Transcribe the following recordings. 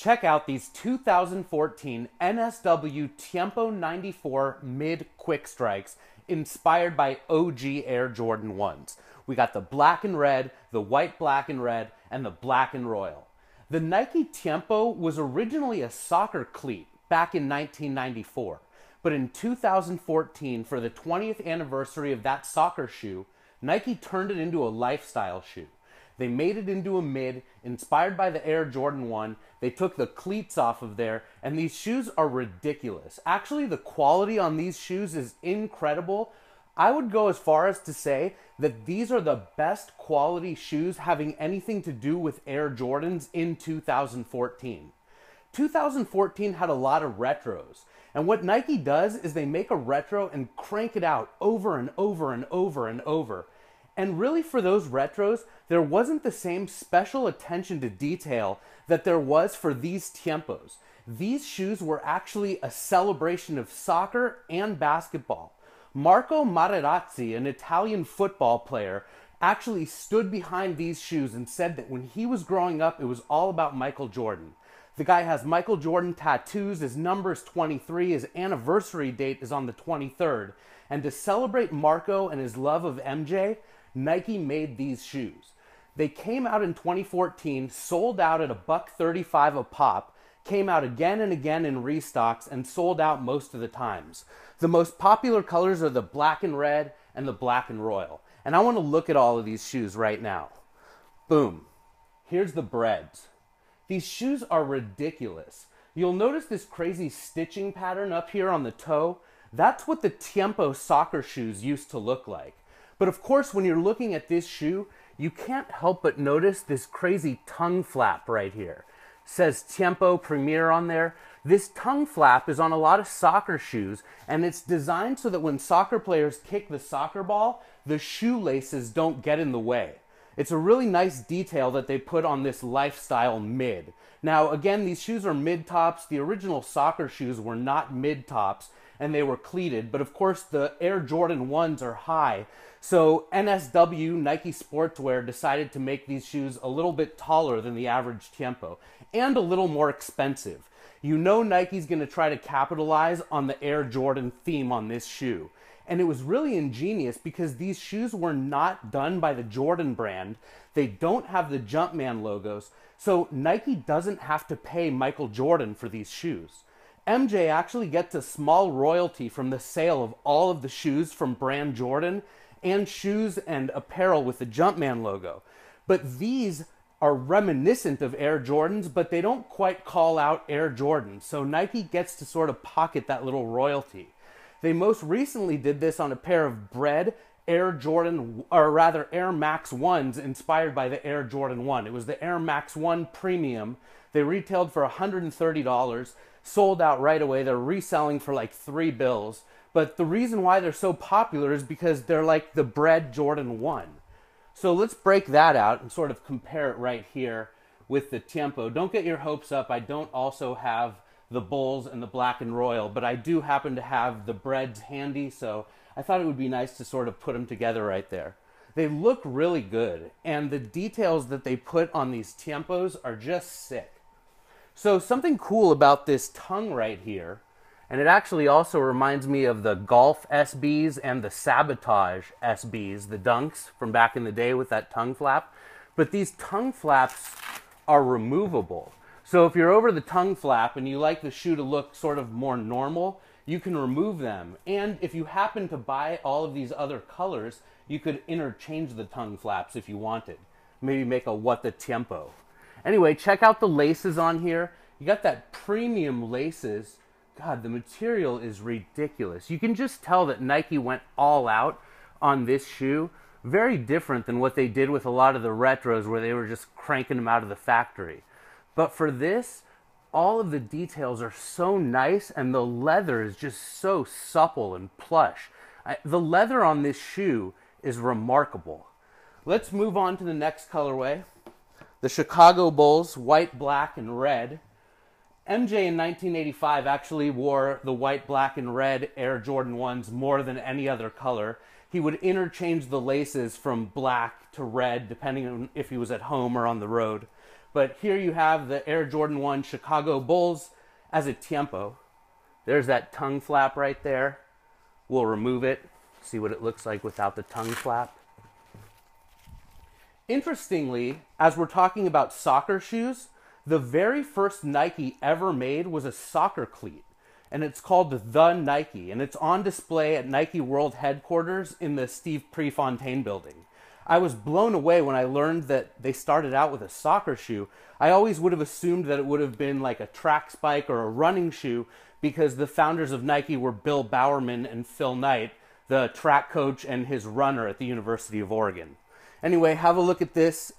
Check out these 2014 NSW Tiempo 94 mid quick strikes inspired by OG Air Jordan 1s. We got the black and red, the white, black and red, and the black and royal. The Nike Tiempo was originally a soccer cleat back in 1994, but in 2014, for the 20th anniversary of that soccer shoe, Nike turned it into a lifestyle shoe. They made it into a mid, inspired by the Air Jordan 1. They took the cleats off of there, and these shoes are ridiculous. Actually, the quality on these shoes is incredible. I would go as far as to say that these are the best quality shoes having anything to do with Air Jordans in 2014. 2014 had a lot of retros, and what Nike does is they make a retro and crank it out over and over and over and over. And really, for those retros, there wasn't the same special attention to detail that there was for these Tiempos. These shoes were actually a celebration of soccer and basketball. Marco Materazzi, an Italian football player, actually stood behind these shoes and said that when he was growing up, it was all about Michael Jordan. The guy has Michael Jordan tattoos, his number is 23, his anniversary date is on the 23rd. And to celebrate Marco and his love of MJ, Nike made these shoes. They came out in 2014, sold out at $135 a pop, came out again and again in restocks, and sold out most of the times. The most popular colors are the black and red and the black and royal. And I want to look at all of these shoes right now. Boom. Here's the breads. These shoes are ridiculous. You'll notice this crazy stitching pattern up here on the toe. That's what the Tiempo soccer shoes used to look like. But of course, when you're looking at this shoe, you can't help but notice this crazy tongue flap right here. It says Tiempo Premier on there. This tongue flap is on a lot of soccer shoes, and it's designed so that when soccer players kick the soccer ball, the shoelaces don't get in the way. It's a really nice detail that they put on this lifestyle mid. Now, again, these shoes are mid tops. The original soccer shoes were not mid tops, and they were cleated, but of course the Air Jordan 1s are high. So NSW, Nike Sportswear, decided to make these shoes a little bit taller than the average Tiempo and a little more expensive. You know Nike's going to try to capitalize on the Air Jordan theme on this shoe. And it was really ingenious because these shoes were not done by the Jordan brand. They don't have the Jumpman logos, so Nike doesn't have to pay Michael Jordan for these shoes. MJ actually gets a small royalty from the sale of all of the shoes from brand Jordan and shoes and apparel with the Jumpman logo. But these are reminiscent of Air Jordans, but they don't quite call out Air Jordan. So Nike gets to sort of pocket that little royalty. They most recently did this on a pair of bread Air Jordan, or rather Air Max 1s inspired by the Air Jordan 1. It was the Air Max 1 Premium. They retailed for $130, sold out right away. They're reselling for like $3. But the reason why they're so popular is because they're like the bread Jordan 1. So let's break that out and sort of compare it right here with the Tiempo. Don't get your hopes up. I don't also have the Bulls and the black and royal, but I do happen to have the breads handy, so I thought it would be nice to sort of put them together right there. They look really good, and the details that they put on these Tiempos are just sick. So something cool about this tongue right here, and it actually also reminds me of the Golf SBs and the Sabotage SBs, the Dunks from back in the day with that tongue flap. But these tongue flaps are removable. So if you're over the tongue flap and you like the shoe to look sort of more normal, you can remove them. And if you happen to buy all of these other colors, you could interchange the tongue flaps if you wanted. Maybe make a What the Tiempo. Anyway, check out the laces on here. You got that premium laces. God, the material is ridiculous. You can just tell that Nike went all out on this shoe. Very different than what they did with a lot of the retros where they were just cranking them out of the factory. But for this, all of the details are so nice and the leather is just so supple and plush. The leather on this shoe is remarkable. Let's move on to the next colorway. The Chicago Bulls, white, black, and red. MJ in 1985 actually wore the white, black, and red Air Jordan 1s more than any other color. He would interchange the laces from black to red depending on if he was at home or on the road. But here you have the Air Jordan 1 Chicago Bulls as a Tiempo. There's that tongue flap right there. We'll remove it, see what it looks like without the tongue flap. Interestingly, as we're talking about soccer shoes, the very first Nike ever made was a soccer cleat, and it's called the Nike, and it's on display at Nike World Headquarters in the Steve Prefontaine building. I was blown away when I learned that they started out with a soccer shoe. I always would have assumed that it would have been like a track spike or a running shoe because the founders of Nike were Bill Bowerman and Phil Knight, the track coach and his runner at the University of Oregon. Anyway, have a look at this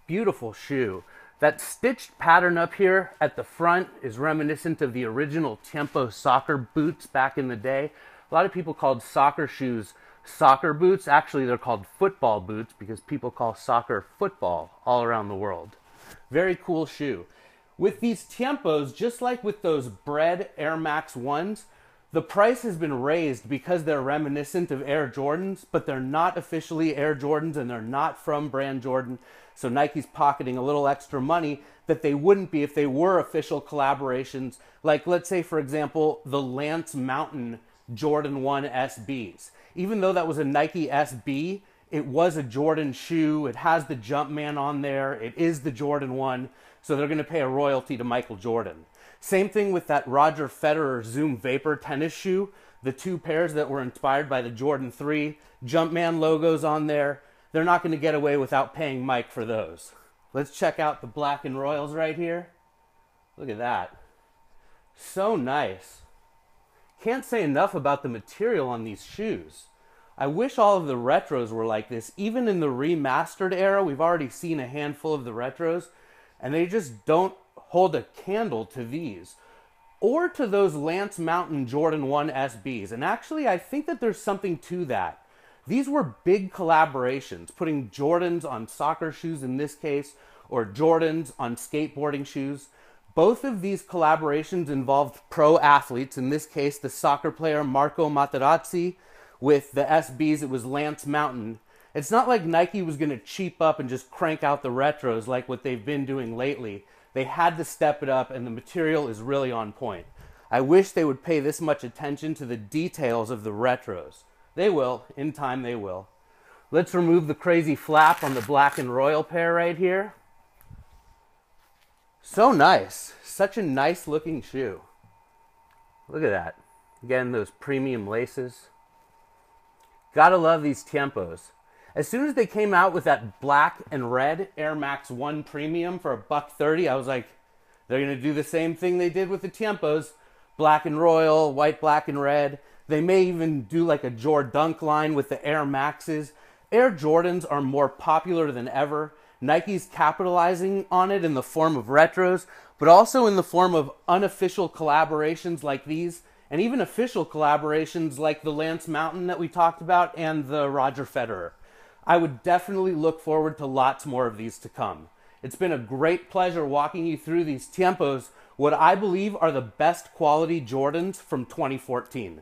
beautiful shoe. That stitched pattern up here at the front is reminiscent of the original Tiempo soccer boots back in the day. A lot of people called soccer shoes soccer boots. Actually, they're called football boots because people call soccer football all around the world. Very cool shoe. With these Tiempos, just like with those Bred Air Max 1s, the price has been raised because they're reminiscent of Air Jordans, but they're not officially Air Jordans and they're not from brand Jordan. So Nike's pocketing a little extra money that they wouldn't be if they were official collaborations. Like, let's say, for example, the Lance Mountain Jordan 1 SBs. Even though that was a Nike SB, it was a Jordan shoe. It has the Jumpman on there. It is the Jordan 1. So they're going to pay a royalty to Michael Jordan. Same thing with that Roger Federer Zoom Vapor tennis shoe. The two pairs that were inspired by the Jordan 3. Jumpman logos on there. They're not going to get away without paying Mike for those. Let's check out the Black and Royals right here. Look at that. So nice. Can't say enough about the material on these shoes. I wish all of the retros were like this. Even in the remastered era, we've already seen a handful of the retros, and they just don't hold a candle to these. Or to those Lance Mountain Jordan 1 SBs. And actually, I think that there's something to that. These were big collaborations, putting Jordans on soccer shoes in this case, or Jordans on skateboarding shoes. Both of these collaborations involved pro athletes, in this case the soccer player Marco Materazzi. With the SBs, it was Lance Mountain. It's not like Nike was going to cheap up and just crank out the retros like what they've been doing lately. They had to step it up, and the material is really on point. I wish they would pay this much attention to the details of the retros. They will. In time, they will. Let's remove the crazy flap on the Black and Royal pair right here. So nice. Such a nice looking shoe. Look at that. Again, those premium laces. Gotta love these Tiempos. As soon as they came out with that black and red Air Max 1 Premium for $130, I was like, they're going to do the same thing they did with the Tiempos. Black and Royal, white, black, and red. They may even do like a Jordunk line with the Air Maxes. Air Jordans are more popular than ever. Nike's capitalizing on it in the form of retros, but also in the form of unofficial collaborations like these, and even official collaborations like the Lance Mountain that we talked about and the Roger Federer. I would definitely look forward to lots more of these to come. It's been a great pleasure walking you through these Tiempos, what I believe are the best quality Jordans from 2014.